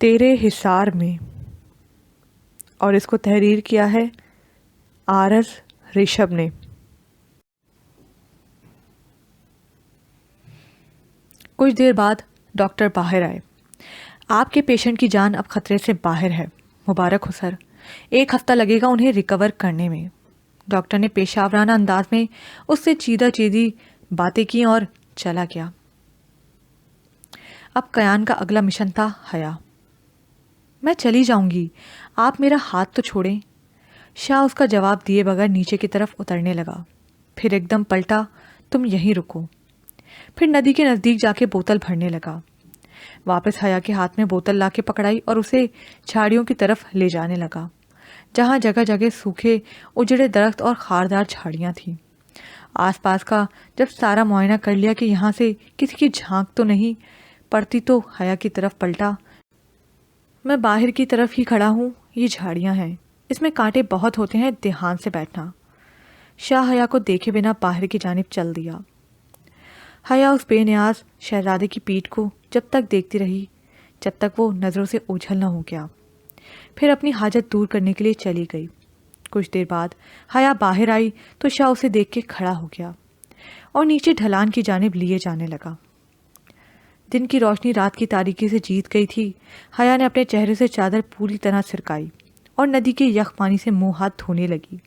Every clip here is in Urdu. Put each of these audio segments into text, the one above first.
تیرے حصار میں، اور اس کو تحریر کیا ہے آرز ریشب نے۔ کچھ دیر بعد ڈاکٹر باہر آئے۔ آپ کے پیشنٹ کی جان اب خطرے سے باہر ہے، مبارک ہو سر، 1 ہفتہ لگے گا انہیں ریکور کرنے میں۔ ڈاکٹر نے پیشاورانہ انداز میں اس سے چیدہ چیدی باتیں کی اور چلا گیا۔ اب کیان کا اگلا مشن تھا حیا۔ میں چلی جاؤں گی، آپ میرا ہاتھ تو چھوڑیں۔ شاہ اس کا جواب دیے بغیر نیچے کی طرف اترنے لگا، پھر ایک دم پلٹا، تم یہیں رکو۔ پھر ندی کے نزدیک جا کے بوتل بھرنے لگا۔ واپس حیا کے ہاتھ میں بوتل لا کے پکڑائی اور اسے جھاڑیوں کی طرف لے جانے لگا، جہاں جگہ جگہ سوکھے اجڑے درخت اور خاردار جھاڑیاں تھیں۔ آس پاس کا جب سارا معائنہ کر لیا کہ یہاں سے کسی کی جھانک تو نہیں پڑتی، تو حیا کی طرف پلٹا۔ میں باہر کی طرف ہی کھڑا ہوں، یہ جھاڑیاں ہیں، اس میں کانٹے بہت ہوتے ہیں، دھیان سے بیٹھنا۔ شاہ حیا کو دیکھے بنا باہر کی جانب چل دیا۔ حیا اس بے نیاز شہزادے کی پیٹھ کو جب تک دیکھتی رہی جب تک وہ نظروں سے اوجھل نہ ہو گیا، پھر اپنی حاجت دور کرنے کے لیے چلی گئی۔ کچھ دیر بعد حیا باہر آئی تو شاہ اسے دیکھ کے کھڑا ہو گیا اور نیچے ڈھلان کی جانب لیے جانے لگا۔ دن کی روشنی رات کی تاریکی سے جیت گئی تھی۔ حیا نے اپنے چہرے سے چادر پوری طرح سرکائی اور ندی کے یخ پانی سے منہ ہاتھ دھونے لگی۔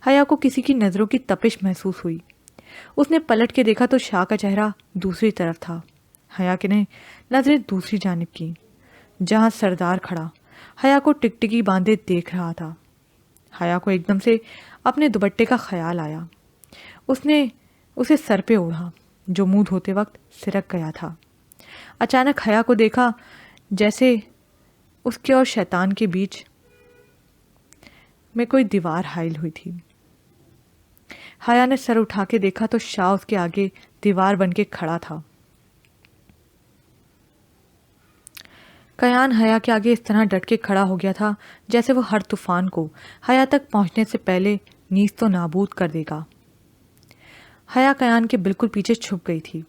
حیا کو کسی کی نظروں کی تپش محسوس ہوئی۔ اس نے پلٹ کے دیکھا تو شاہ کا چہرہ دوسری طرف تھا۔ حیا نے نظریں دوسری جانب کی، جہاں سردار کھڑا حیا کو ٹکٹکی باندھے دیکھ رہا تھا۔ حیا کو ایک دم سے اپنے دوپٹے کا خیال آیا۔ اس نے اسے سر پہ اوڑھا جو منہ دھوتے وقت سرک گیا تھا۔ اچانک حیا کو دیکھا جیسے اس کے اور شیطان کے بیچ میں کوئی دیوار حائل ہوئی تھی۔ حیا نے سر اٹھا کے دیکھا تو شاہ اس کے آگے دیوار بن کے کھڑا تھا۔ کیان حیا کے آگے اس طرح ڈٹ کے کھڑا ہو گیا تھا جیسے وہ ہر طوفان کو حیا تک پہنچنے سے پہلے نیست و نابود کر دے گا۔ حیا کیان کے بالکل پیچھے چھپ گئی تھی۔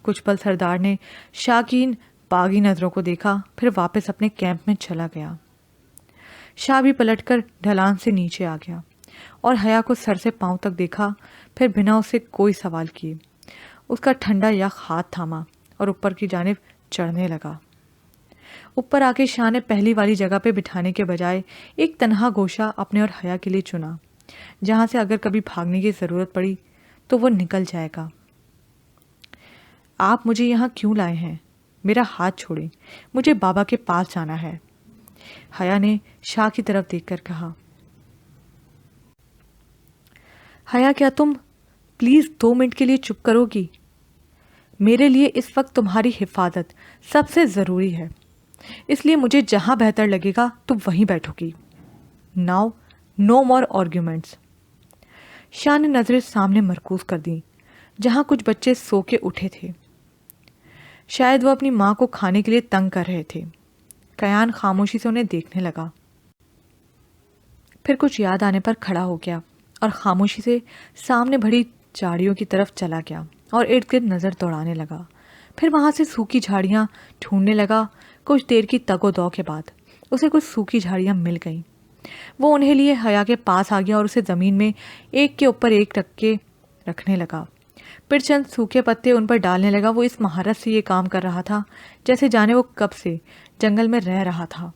کچھ پل سردار نے شاہ کی ان باغی نظروں کو دیکھا، پھر واپس اپنے کیمپ میں چلا گیا۔ شاہ بھی پلٹ کر ڈھلان سے نیچے آ گیا اور حیا کو سر سے پاؤں تک دیکھا، پھر بنا اسے کوئی سوال کیے اس کا ٹھنڈا یخ ہاتھ تھاما اور اوپر کی جانب چڑھنے لگا۔ اوپر آ کے شاہ نے پہلی والی جگہ پہ بٹھانے کے بجائے ایک تنہا گوشہ اپنے اور حیا کے لیے چنا، جہاں سے اگر کبھی بھاگنے کی ضرورت پڑی تو وہ نکل جائے گا۔ آپ مجھے یہاں کیوں لائے ہیں؟ میرا ہاتھ چھوڑیں، مجھے بابا کے پاس جانا ہے، حیا نے شاہ کی طرف دیکھ کر کہا۔ حیا کیا تم پلیز 2 منٹ کے لیے چپ کرو گی؟ میرے لیے اس وقت تمہاری حفاظت سب سے ضروری ہے، اس لیے مجھے جہاں بہتر لگے گا تم وہیں بیٹھو گی۔ ناؤ نو مور آرگیومنٹس۔ شاہ نے نظریں سامنے مرکوز کر دیں جہاں کچھ بچے سو کے اٹھے تھے، شاید وہ اپنی ماں کو کھانے کے لیے تنگ کر رہے تھے۔ کیان خاموشی سے انہیں دیکھنے لگا، پھر کچھ یاد آنے پر کھڑا ہو گیا اور خاموشی سے سامنے بڑھی جھاڑیوں کی طرف چلا گیا اور ارد گرد نظر دوڑانے لگا، پھر وہاں سے سوکھی جھاڑیاں ڈھونڈنے لگا۔ کچھ دیر کی تگ و دو کے بعد اسے کچھ سوکھی جھاڑیاں مل گئیں۔ وہ انہیں لیے حیا کے پاس آ گیا اور اسے زمین میں ایک کے اوپر ایک رکھ کے رکھنے لگا، پھر چند سوکھے پتے ان پر ڈالنے لگا۔ وہ اس مہارت سے یہ کام کر رہا تھا جیسے جانے وہ کب سے جنگل میں رہ رہا تھا۔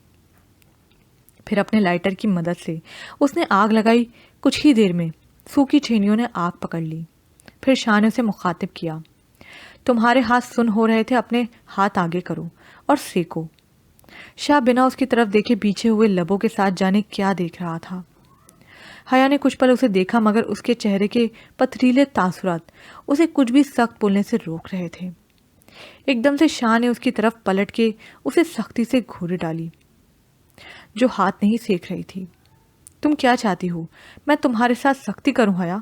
پھر اپنے لائٹر کی مدد سے اس نے آگ لگائی۔ کچھ ہی دیر میں سوکھی چھینیوں نے آگ پکڑ لی۔ پھر شاہ نے اسے مخاطب کیا، تمہارے ہاتھ سن ہو رہے تھے، اپنے ہاتھ آگے کرو اور سیکو۔ شاہ بنا اس کی طرف دیکھے بیچھے ہوئے لبوں کے ساتھ جانے کیا دیکھ رہا تھا۔ حیا نے کچھ پل اسے دیکھا، مگر اس کے چہرے کے پتھریلے تاثرات اسے کچھ بھی سخت بولنے سے روک رہے تھے۔ ایک دم سے شاہ نے اس کی طرف پلٹ کے اسے سختی سے گھوری ڈالی جو ہاتھ نہیں سیک رہی تھی۔ تم کیا چاہتی ہو؟ میں تمہارے ساتھ سختی کروں حیا؟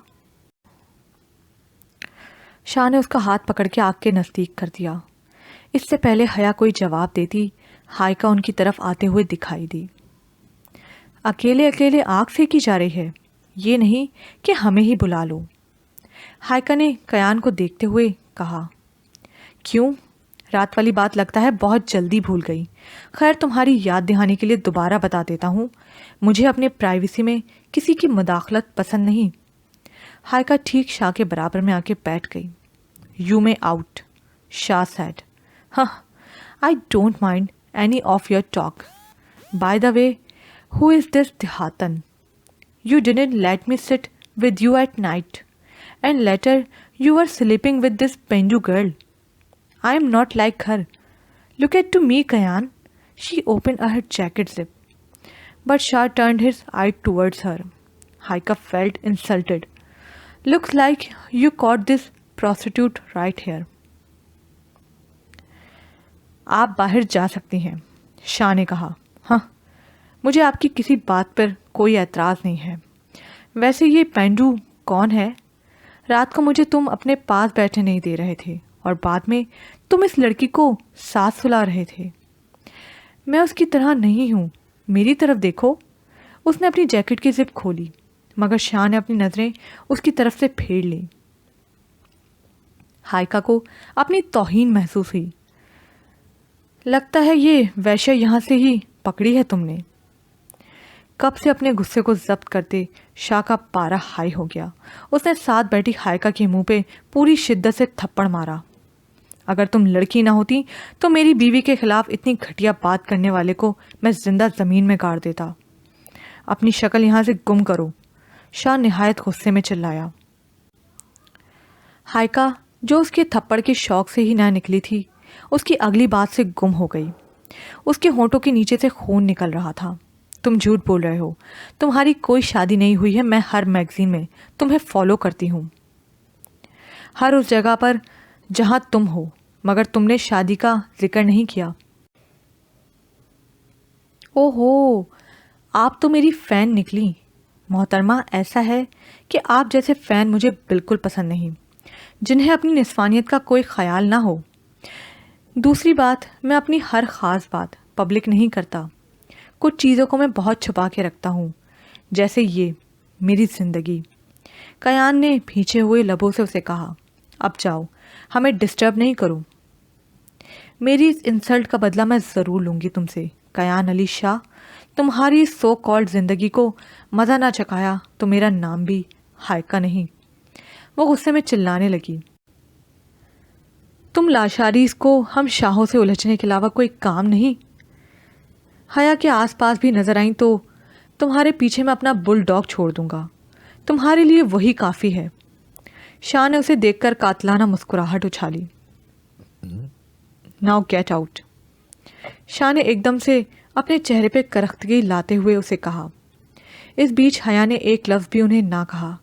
شاہ نے اس کا ہاتھ پکڑ کے آگ کے نزدیک کر دیا۔ اس سے پہلے حیا کوئی جواب دیتی، ہائیکا ان کی طرف آتے ہوئے دکھائی دی۔ اکیلے اکیلے آگ سینکی جا رہی ہے، یہ نہیں کہ ہمیں ہی بلا لو۔ ہائیکا نے کیان کو دیکھتے ہوئے کہا۔ کیوں؟ رات والی بات لگتا ہے بہت جلدی بھول گئی. خیر تمہاری یاد دہانی کے لیے دوبارہ بتا دیتا ہوں, مجھے اپنے پرائیویسی میں کسی کی مداخلت پسند نہیں. ہائیکا ٹھیک شاہ کے برابر میں آ کے بیٹھ گئی. You may out, Shah said. ہاں, I don't mind any of your talk. By the way, who is this دیہاتن؟ You didn't let me sit with you at night, and later you were sleeping with this Penju girl. I am not like her. Look at to me, Kayan. She opened her jacket zip, but Shah turned his eye towards her. Haika felt insulted. Looks like you caught this prostitute right here. آپ باہر جا سکتی ہیں, شاہ نے کہا. ہاں, مجھے آپ کی کسی بات پر کوئی اعتراض نہیں ہے. ویسے یہ پینڈو کون ہے؟ رات کو مجھے تم اپنے پاس بیٹھنے نہیں دے رہے تھے اور بعد میں تم اس لڑکی کو ساتھ سلا رہے تھے. میں اس کی طرح نہیں ہوں, میری طرف دیکھو. اس نے اپنی جیکٹ کی زپ کھولی مگر شاہ نے اپنی نظریں اس کی طرف سے پھیر لیں. ہائیکا کو اپنی توہین محسوس ہوئی. لگتا ہے یہ ویشیا یہاں سے ہی پکڑی ہے تم نے. کب سے اپنے غصے کو ضبط کرتے شاہ کا پارا ہائی ہو گیا. اس نے ساتھ بیٹھی ہائیکا کے منہ پہ پوری شدت سے تھپڑ مارا. اگر تم لڑکی نہ ہوتی تو میری بیوی کے خلاف اتنی گھٹیا بات کرنے والے کو میں زندہ زمین میں گاڑ دیتا. اپنی شکل یہاں سے گم کرو, شاہ نہایت غصے میں چلایا. ہائیکا جو اس کے تھپڑ کے شوق سے ہی نہ نکلی تھی, اس کی اگلی بات سے گم ہو گئی. اس کے ہونٹوں کے نیچے سے خون نکل رہا تھا. تم جھوٹ بول رہے ہو, تمہاری کوئی شادی نہیں ہوئی ہے. میں ہر میگزین میں تمہیں فالو کرتی ہوں, ہر اس جگہ پر جہاں تم ہو, مگر تم نے شادی کا ذکر نہیں کیا. او ہو, آپ تو میری فین نکلی. محترمہ, ایسا ہے کہ آپ جیسے فین مجھے بالکل پسند نہیں, جنہیں اپنی نسوانیت کا کوئی خیال نہ ہو. دوسری بات, میں اپنی ہر خاص بات پبلک نہیں کرتا. کچھ چیزوں کو میں بہت چھپا کے رکھتا ہوں, جیسے یہ میری زندگی. کیان نے بھیچے ہوئے لبوں سے اسے کہا. اب جاؤ, ہمیں ڈسٹرب نہیں کرو. میری اس انسلٹ کا بدلہ میں ضرور لوں گی تم سے. کیان علی شاہ, تمہاری سو کالڈ زندگی کو مزہ نہ چکھایا تو میرا نام بھی ہائیکا نہیں. وہ غصے میں چلانے لگی. تم لاشاریز کو ہم شاہوں سے الجھنے کے علاوہ کوئی کام نہیں. حیا کے آس پاس بھی نظر آئیں تو تمہارے پیچھے میں اپنا بل ڈاگ چھوڑ دوں گا. تمہارے لیے وہی کافی ہے. شاہ نے اسے دیکھ کر قاتلانہ مسکراہٹ اچھالی. Now get out. شاہ نے ایک دم سے اپنے چہرے پہ کرختگی لاتے ہوئے اسے کہا. اس بیچ حیا نے ایک لفظ بھی انہیں نہ کہا,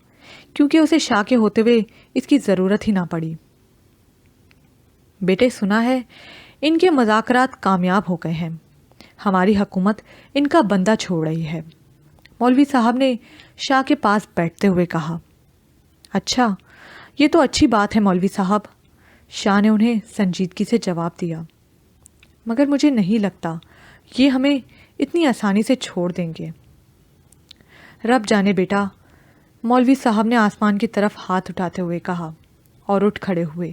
کیونکہ اسے شاہ کے ہوتے ہوئے اس کی ضرورت ہی نہ پڑی. بیٹے, سنا ہے ان کے مذاکرات کامیاب ہو گئے ہیں. ہماری حکومت ان کا بندہ چھوڑ رہی ہے. مولوی صاحب نے شاہ کے پاس بیٹھتے ہوئے کہا. اچھا, یہ تو اچھی بات ہے مولوی صاحب. شاہ نے انہیں سنجیدگی سے جواب دیا. مگر مجھے نہیں لگتا یہ ہمیں اتنی آسانی سے چھوڑ دیں گے. رب جانے بیٹا, مولوی صاحب نے آسمان کی طرف ہاتھ اٹھاتے ہوئے کہا اور اٹھ کھڑے ہوئے.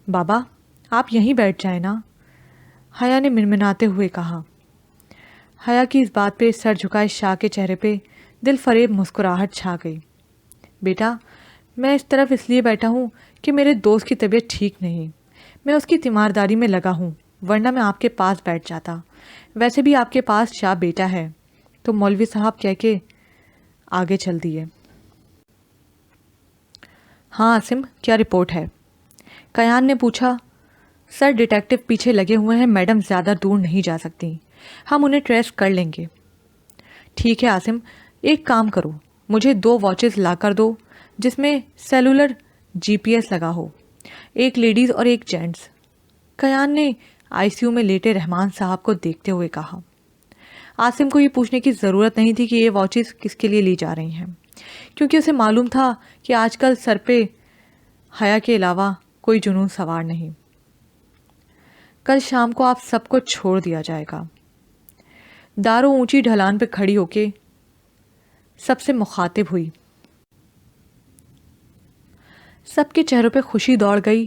بابا, آپ یہیں بیٹھ جائیں نا, حیا نے منمناتے ہوئے کہا. حیا کی اس بات پہ سر جھکائے شاہ کے چہرے پہ دل فریب مسکراہٹ چھا گئی. بیٹا, میں اس طرف اس لیے بیٹھا ہوں کہ میرے دوست کی طبیعت ٹھیک نہیں. میں اس کی تیمارداری میں لگا ہوں, ورنہ میں آپ کے پاس بیٹھ جاتا. ویسے بھی آپ کے پاس شاہ بیٹا ہے. تو مولوی صاحب کہہ کے آگے چل دیے. ہاں عاصم, کیا رپورٹ ہے؟ کیان نے پوچھا. سر, ڈیٹیکٹو پیچھے لگے ہوئے ہیں. میڈم زیادہ دور نہیں جا سکتی, ہم انہیں ٹریس کر لیں گے. ٹھیک ہے عاصم, ایک کام کرو, مجھے 2 واچز لا کر دو جس میں سیلولر GPS لگا ہو, ایک لیڈیز اور ایک جینٹس. کیان نے ICU میں لیٹے رحمان صاحب کو دیکھتے ہوئے کہا. عاصم کو یہ پوچھنے کی ضرورت نہیں تھی کہ یہ واچز کس کے لیے لی جا رہی ہیں, کیونکہ اسے معلوم تھا کہ آج کل سر پہ حیا کے علاوہ کوئی جنون سوار نہیں. کل شام کو آپ سب کو چھوڑ دیا جائے گا. دارو اونچی ڈھلان پہ کھڑی ہو کے سب سے مخاطب ہوئی. سب کے چہروں پہ خوشی دوڑ گئی.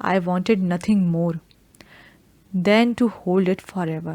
I wanted nothing more than to hold it forever.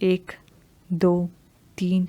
1, 2, 3,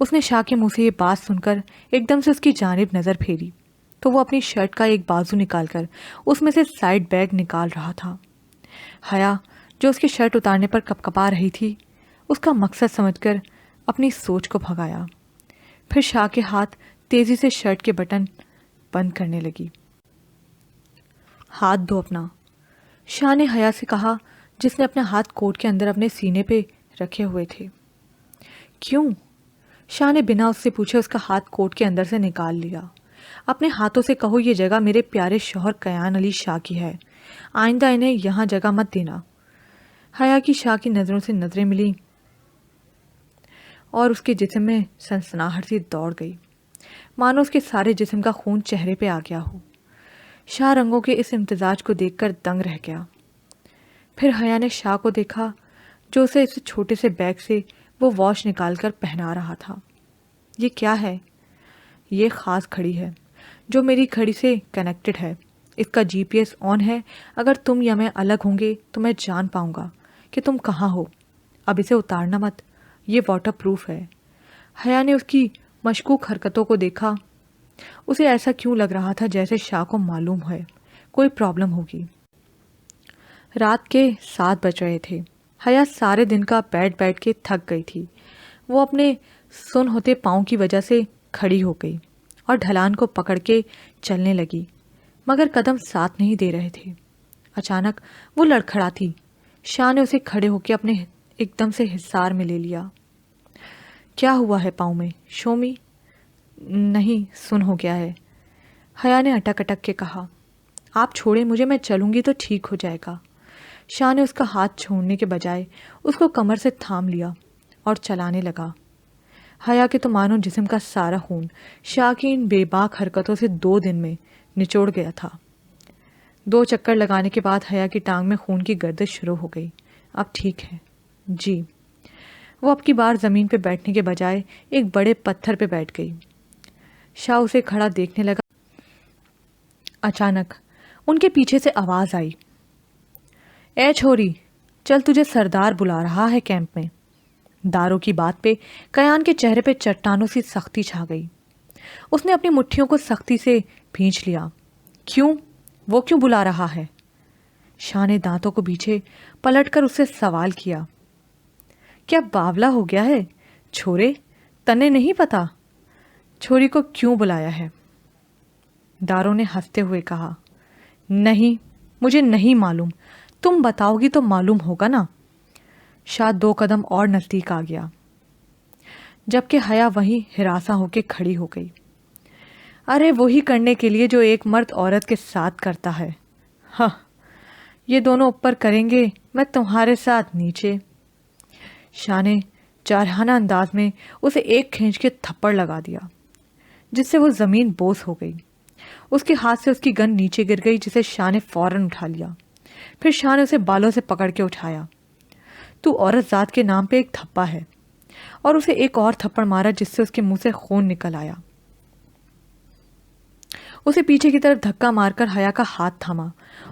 اس نے شاہ کے منہ سے یہ بات سن کر ایک دم سے اس کی جانب نظر پھیری تو وہ اپنی شرٹ کا ایک بازو نکال کر اس میں سے سائڈ بیگ نکال رہا تھا۔ حیا جو اس کی شرٹ اتارنے پر کپکپا رہی تھی، اس کا مقصد سمجھ کر اپنی سوچ کو بھگایا۔ پھر شاہ کے ہاتھ تیزی سے شرٹ کے بٹن بند کرنے لگی۔ ہاتھ دو اپنا، شاہ نے حیا سے کہا جس نے اپنا ہاتھ کوٹ کے اندر اپنے سینے پہ رکھے ہوئے تھے۔ کیوں؟ شاہ نے بنا اس سے پوچھے اس کا ہاتھ کوٹ کے اندر سے نکال لیا۔ اپنے ہاتھوں سے کہو یہ جگہ میرے پیارے شوہر کیان علی شاہ کی ہے، آئندہ انہیں یہاں جگہ مت دینا۔ حیا کی شاہ کی نظروں سے نظریں ملی اور اس کے جسم میں سنسناہٹ سی دوڑ گئی، مانو اس کے سارے جسم کا خون چہرے پہ آ گیا ہو۔ شاہ رنگوں کے اس امتزاج کو دیکھ کر دنگ رہ گیا۔ پھر حیا نے شاہ کو دیکھا جو اسے اس چھوٹے سے بیگ سے وہ واچ نکال کر پہنا رہا تھا۔ یہ کیا ہے؟ یہ خاص گھڑی ہے جو میری گھڑی سے کنیکٹڈ ہے، اس کا GPS آن ہے، اگر تم یا میں الگ ہوں گے تو میں جان پاؤں گا کہ تم کہاں ہو۔ اب اسے اتارنا مت، یہ واٹر پروف ہے۔ حیا نے اس کی مشکوک حرکتوں کو دیکھا، اسے ایسا کیوں لگ رہا تھا جیسے شاہ کو معلوم ہے کوئی پرابلم ہوگی۔ رات کے 7 بج رہے تھے۔ حیا سارے دن کا بیٹھ کے تھک گئی تھی۔ وہ اپنے سن ہوتے پاؤں کی وجہ سے کھڑی ہو گئی اور ڈھلان کو پکڑ کے چلنے لگی، مگر قدم ساتھ نہیں دے رہے تھے۔ اچانک وہ لڑکھڑاتی۔ شاہ نے اسے کھڑے ہو کے اپنے ایک دم سے حصار میں لے لیا۔ کیا ہوا ہے پاؤں میں شومی؟ نہیں، سن ہو گیا ہے، حیا نے اٹک اٹک کے کہا۔ آپ چھوڑیں مجھے، میں چلوں گی تو ٹھیک ہو جائے گا۔ شاہ نے اس کا ہاتھ چھوڑنے کے بجائے اس کو کمر سے تھام لیا اور چلانے لگا۔ حیا کے تو مانو جسم کا سارا خون شاہ کی ان بے باک حرکتوں سے 2 دن میں نچوڑ گیا تھا۔ 2 چکر لگانے کے بعد حیا کی ٹانگ میں خون کی گردش شروع ہو گئی۔ اب ٹھیک ہے جی۔ وہ اب کی بار زمین پہ بیٹھنے کے بجائے ایک بڑے پتھر پہ بیٹھ گئی۔ شاہ اسے کھڑا دیکھنے لگا۔ اچانک ان کے پیچھے سے آواز آئی، اے چھوری، چل تجھے سردار بلا رہا ہے کیمپ میں۔ دارو کی بات پہ کیان کے چہرے پہ چٹانوں سی سختی چھا گئی۔ اس نے اپنی مٹھیوں کو سختی سے بھینچ لیا۔ کیوں؟ وہ کیوں بلا رہا ہے؟ شاہ نے دانتوں کو پیچھے پلٹ کر اس سے سوال کیا۔ کیا باولا ہو گیا ہے چھورے؟ تنے نہیں پتا چھوری کو کیوں بلایا ہے؟ دارو نے ہنستے ہوئے کہا، نہیں مجھے نہیں معلوم، تم بتاؤ گی تو معلوم ہوگا نا۔ شاہ 2 قدم اور نزدیک آ گیا، جبکہ حیا وہیں ہراساں ہو کے کھڑی ہو گئی۔ ارے وہی کرنے کے لیے جو ایک مرد عورت کے ساتھ کرتا ہے۔ ہاں، یہ دونوں اوپر کریں گے، میں تمہارے ساتھ نیچے۔ شاہ نے جارحانہ انداز میں اسے ایک کھینچ کے تھپڑ لگا دیا جس سے وہ زمین بوس ہو گئی۔ اس کے ہاتھ سے اس کی گن نیچے گر گئی جسے شاہ نے فوراً اٹھا لیا۔ پھر شاہ نے اسے بالوں سے پکڑ کے اٹھایا۔ تو عورت ذات کے نام پہ ایک تھپا ہے، اور اسے ایک اور تھپڑ مارا جس سے اس کے منہ سے خون نکل آیا۔ اسے پیچھے کی طرف دھکا مار کر حیا کا ہاتھ تھاما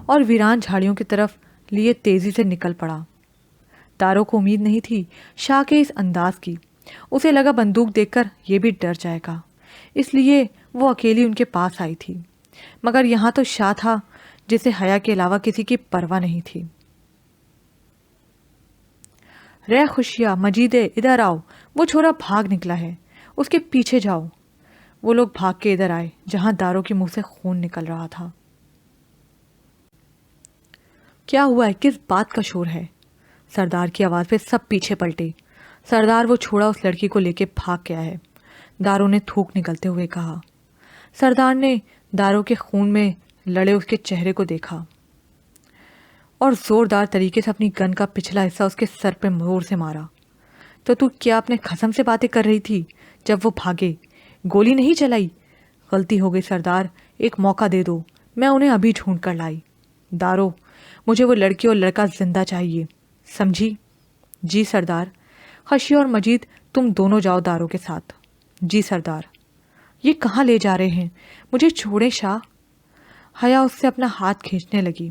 اور ویران جھاڑیوں کی طرف لیے تیزی سے نکل پڑا۔ دارو کو امید نہیں تھی شاہ کے اس انداز کی۔ اسے لگا بندوق دیکھ کر یہ بھی ڈر جائے گا، اس لیے وہ اکیلی ان کے پاس آئی تھی، مگر یہاں تو شاہ تھا جسے حیا کے علاوہ کسی کی پرواہ نہیں تھی۔ رے خوشیا، مجیدے، ادھر آؤ، وہ چھوڑا بھاگ نکلا ہے، اس کے پیچھے جاؤ۔ وہ لوگ بھاگ کے ادھر آئے جہاں دارو کے منہ سے خون نکل رہا تھا۔ کیا ہوا ہے؟ کس بات کا شور ہے؟ سردار کی آواز پہ سب پیچھے پلٹے۔ سردار، وہ چھوڑا اس لڑکی کو لے کے بھاگ گیا ہے، دارو نے تھوک نکلتے ہوئے کہا۔ سردار نے دارو کے خون میں لڑے اس کے چہرے کو دیکھا اور زوردار طریقے سے اپنی گن کا پچھلا حصہ اس کے سر پہ زور سے مارا۔ تو کیا اپنے خصم سے باتیں کر رہی تھی جب وہ بھاگے؟ گولی نہیں چلائی؟ غلطی ہو گئی سردار، ایک موقع دے دو، میں انہیں ابھی ڈھونڈ کر لائی۔ دارو، مجھے وہ لڑکی اور لڑکا زندہ چاہیے، سمجھی؟ جی سردار۔ خشی اور مجید، تم دونوں جاؤ دارو کے ساتھ۔ جی سردار۔ یہ کہاں لے جا رہے ہیں؟ مجھے چھوڑیں شاہ۔ حیا اس سے اپنا ہاتھ کھینچنے لگی۔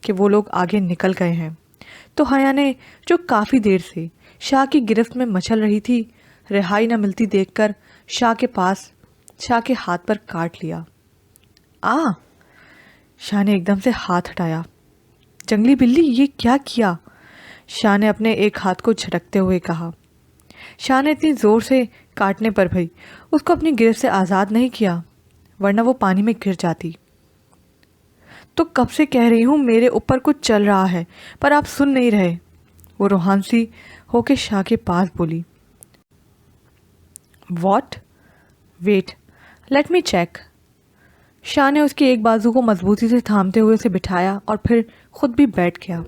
کہ وہ لوگ آگے نکل گئے ہیں تو حیا نے جو کافی دیر سے شاہ کی گرفت میں مچل رہی تھی رہائی نہ ملتی دیکھ کر شاہ کے ہاتھ پر کاٹ لیا۔ شاہ نے ایک دم سے ہاتھ ہٹایا۔ جنگلی بلی، یہ کیا کیا؟ شاہ نے اپنے ایک ہاتھ کو جھٹکتے ہوئے کہا۔ شاہ نے اتنی زور سے کاٹنے پر بھی اس کو اپنی گرفت سے آزاد نہیں کیا، ورنہ وہ پانی میں گر جاتی۔ تو کب سے کہہ رہی ہوں میرے اوپر کچھ چل رہا ہے، پر آپ سن نہیں رہے، وہ روحان سی ہو کے شاہ کے پاس بولی۔ What? Wait, let me check. Shah نے اس کی ایک بازو کو مضبوطی سے تھامتے ہوئے اسے بٹھایا اور پھر خود بھی بیٹھ گیا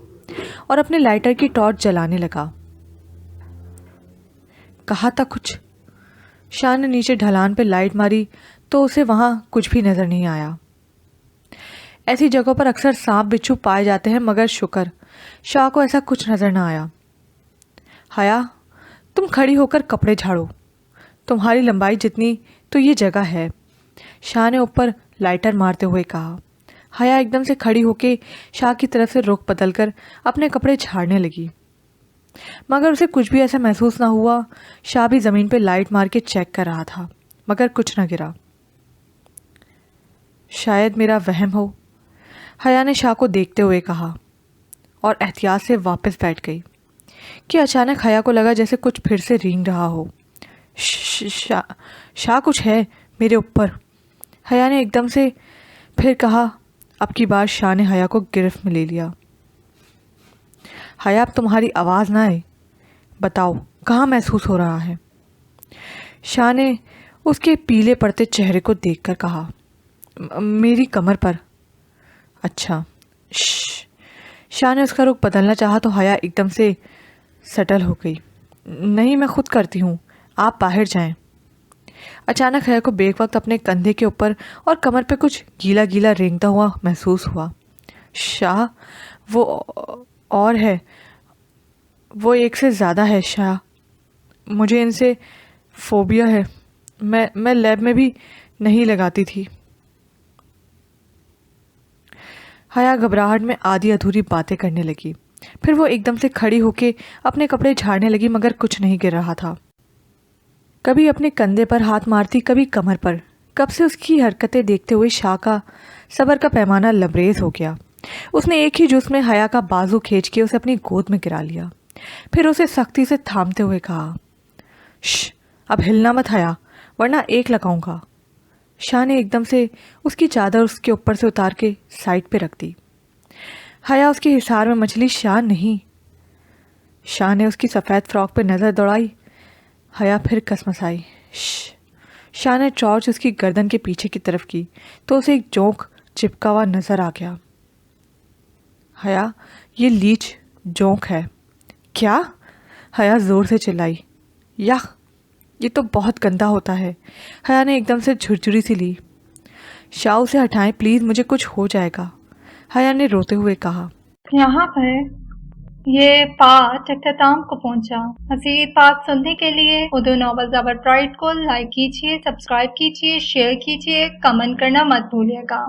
اور اپنے لائٹر کی ٹارچ جلانے لگا۔ کہا تھا کچھ؟ شاہ نے نیچے ڈھلان پہ لائٹ ماری تو اسے وہاں کچھ بھی نظر نہیں آیا۔ ایسی جگہوں پر اکثر سانپ بچھو پائے جاتے ہیں، مگر شکر شاہ کو ایسا کچھ نظر نہ آیا۔ حیا، تم کھڑی ہو کر کپڑے جھاڑو، تمہاری لمبائی جتنی تو یہ جگہ ہے، شاہ نے اوپر لائٹر مارتے ہوئے کہا۔ حیا ایک دم سے کھڑی ہو کے شاہ کی طرف سے رخ بدل کر اپنے کپڑے جھاڑنے لگی، مگر اسے کچھ بھی ایسا محسوس نہ ہوا۔ شاہ بھی زمین پہ لائٹ مار کے چیک کر رہا تھا، مگر کچھ نہ گرا۔ شاید میرا وہم ہو، حیا نے شاہ کو دیکھتے ہوئے کہا اور احتیاط سے واپس بیٹھ گئی کہ اچانک حیا کو لگا جیسے کچھ پھر سے رینگ رہا ہو۔ شاہ کچھ ہے میرے اوپر، حیا نے ایک دم سے پھر کہا۔ اب کی بار شاہ نے حیا کو گرفت میں لے لیا۔ حیا، اب تمہاری آواز نہ آئے، بتاؤ کہاں محسوس ہو رہا ہے؟ شاہ نے اس کے پیلے پڑتے چہرے کو دیکھ کر کہا۔ میری کمر پر۔ اچھا، شاہ نے اس کا رخ بدلنا چاہا تو حیا ایک دم سے سٹل ہو گئی۔ نہیں، میں خود کرتی ہوں، آپ باہر جائیں۔ اچانک حیا کو بیک وقت اپنے کندھے کے اوپر اور کمر پہ کچھ گیلا گیلا رینگتا ہوا محسوس ہوا۔ شاہ، وہ اور ہے، وہ ایک سے زیادہ ہے شاہ، مجھے ان سے فوبیا ہے، میں لیب میں بھی نہیں لگاتی تھی۔ حیا گھبراہٹ میں آدھی ادھوری باتیں کرنے لگی، پھر وہ ایک دم سے کھڑی ہو کے اپنے کپڑے جھاڑنے لگی، مگر کچھ نہیں گر رہا تھا۔ کبھی اپنے کندھے پر ہاتھ مارتی، کبھی کمر پر۔ کب سے اس کی حرکتیں دیکھتے ہوئے شاہ کا صبر کا پیمانہ لبریز ہو گیا۔ اس نے ایک ہی جوش میں حیا کا بازو کھینچ کے اسے اپنی گود میں گرا لیا، پھر اسے سختی سے تھامتے ہوئے کہا، اب ہلنا مت حیا، ورنہ ایک لگاؤں گا۔ شاہ نے ایک دم سے اس کی چادر اس کے اوپر سے اتار کے سائڈ پہ رکھ دی۔ حیا اس کے حصار میں مچلی۔ شاہ نہیں۔ شاہ نے اس کی سفید فراک پہ نظر دوڑائی۔ حیا پھر کسمسائی۔ شاہ نے ٹارچ اس کی گردن کے پیچھے کی طرف کی تو اسے ایک جونک چپکا ہوا نظر آ گیا۔ حیا، یہ لیچ جونک ہے۔ کیا؟ حیا زور سے چلائی۔ یخ، یہ تو بہت گندا ہوتا ہے۔ حیا نے ایک دم سے جھرجھری سی لی۔ شاہ، اسے ہٹائیں پلیز، مجھے کچھ ہو جائے گا، حیا نے روتے ہوئے کہا۔ یہاں پر یہ پارٹ اختتام کو پہنچا۔ مزید پارٹ سننے کے لیے اردو ناول زبر برائٹ کو لائک کیجیے، سبسکرائب کیجیے، شیئر کیجیے، کمنٹ کرنا مت بھولیے گا۔